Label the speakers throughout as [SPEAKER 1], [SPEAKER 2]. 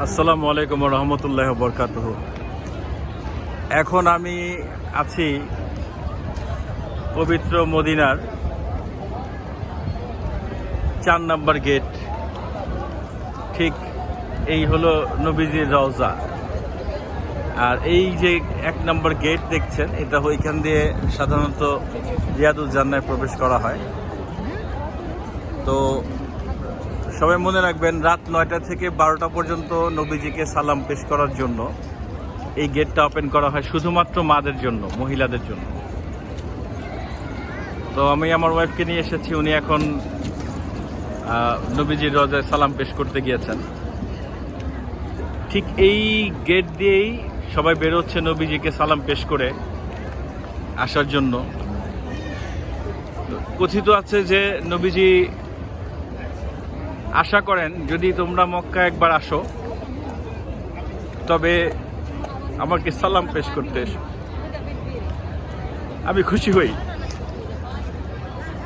[SPEAKER 1] আসসালামু আলাইকুম ওয়া রাহমাতুল্লাহি ওয়া বারাকাতুহু। এখন আমি আছি পবিত্র মদিনার ৪ নম্বর গেট। ঠিক এই হলো নবীজির রওজা। আর এই যে ১ নম্বর গেট দেখছেন, এটা ওইখান দিয়ে সাধারণত রিয়াদুল জান্নায় প্রবেশ করা হয়। তো সবাই মনে রাখবেন, রাত ৯টা থেকে ১২টা পর্যন্ত নবীজিকে সালাম পেশ করার জন্য এই গেটটা ওপেন করা হয়, শুধুমাত্র মাদের জন্য, মহিলাদের জন্য। তো আমি আমার ওয়াইফকে নিয়ে এসেছি, উনি এখন নবীজির রওজায় সালাম পেশ করতে গিয়েছেন। ঠিক এই গেট দিয়েই সবাই বেরোচ্ছে নবীজিকে সালাম পেশ করে আসার জন্য। কথিত আছে যে নবীজি আশা করেন, যদি তোমরা মক্কা একবার আসো তবে আমাকে সালাম পেশ করতে এসো, আমি খুশি হই।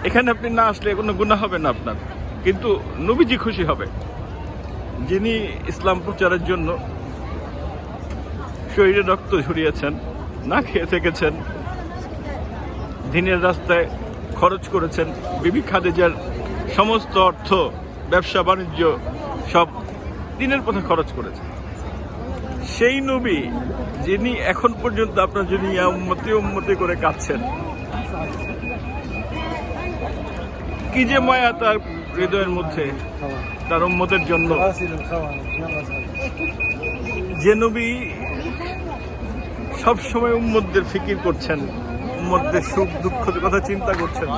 [SPEAKER 1] এখানে আপনি না আসলে কোনো গুনাহ হবে না আপনার, কিন্তু নবীজি খুশি হবে, যিনি ইসলাম প্রচারের জন্য শরীরে রক্ত ঝরিয়েছেন, না খেয়ে থেকেছেন, দিনের রাস্তায় খরচ করেছেন, বিবি খাদিজার সমস্ত অর্থ, ব্যবসা বাণিজ্য সব দিনের পথে খরচ করেছেন। সেই নবী যিনি এখন পর্যন্ত আপনার যিনি উম্মতি করে কাঁদছেন, কি যে মায়া তার হৃদয়ের মধ্যে তার উম্মতের জন্য। যে নবী সবসময় উম্মতদের ফিকির করছেন, উম্মতদের সুখ দুঃখের কথা চিন্তা করছেন,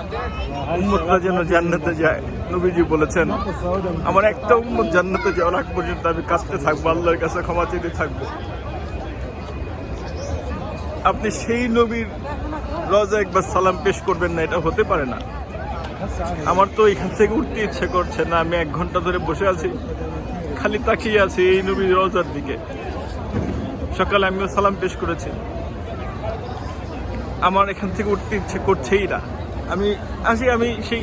[SPEAKER 1] উম্মতরা যেন জান্নাতে যায়। নবীজি বলেছেন, আমার একটা উম্মত জান্নাতে যাওয়ার আগ পর্যন্ত আমি কাঁদতে থাকবো, আল্লাহর কাছে ক্ষমা চেতে থাকবো। আপনি সেই নবীর রওজা একবার সালাম পেশ করবেন না, এটা হতে পারে না। আমার তো এখান থেকে উঠতে ইচ্ছে করছে না। আমি ১ ঘন্টা ধরে বসে আছি, খালি তাকিয়ে আছি এই নবীর রওজার দিকে। সকালে আমিও সালাম পেশ করেছি, আমার এখান থেকে উঠতে ইচ্ছে করছেই না। আমি সেই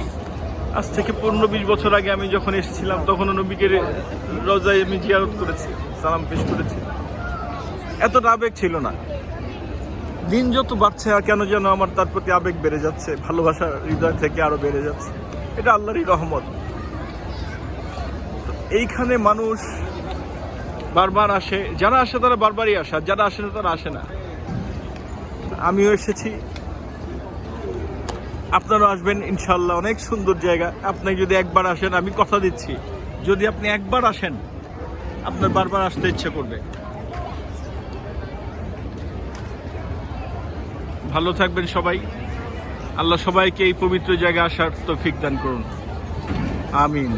[SPEAKER 1] আজ থেকে ১৫-২০ বছর আগে আমি যখন এসেছিলাম, তখনও নবীকে রওজায় আমি জিয়ারত করেছি, সালাম পেশ করেছি। এতটা আবেগ ছিল না। দিন যত বাড়ছে আর কেন যেন আমার তার প্রতি আবেগ বেড়ে যাচ্ছে, ভালোবাসা হৃদয় থেকে আরো বেড়ে যাচ্ছে। এটা আল্লাহরই রহমত। এইখানে মানুষ বারবার আসে, যারা আসে তারা বারবারই আসে, আর যারা আসে না তারা আসে না। আমিও এসেছি, আপনারাও আসবেন ইনশাল্লাহ। অনেক সুন্দর জায়গা। আপনি যদি একবার আসেন, আমি কথা দিচ্ছি, যদি আপনি একবার আসেন আপনার বারবার আসতে ইচ্ছে করবে। ভালো থাকবেন সবাই। আল্লাহ সবাইকে এই পবিত্র জায়গায় আসার তৌফিক দান করুন। আমিন।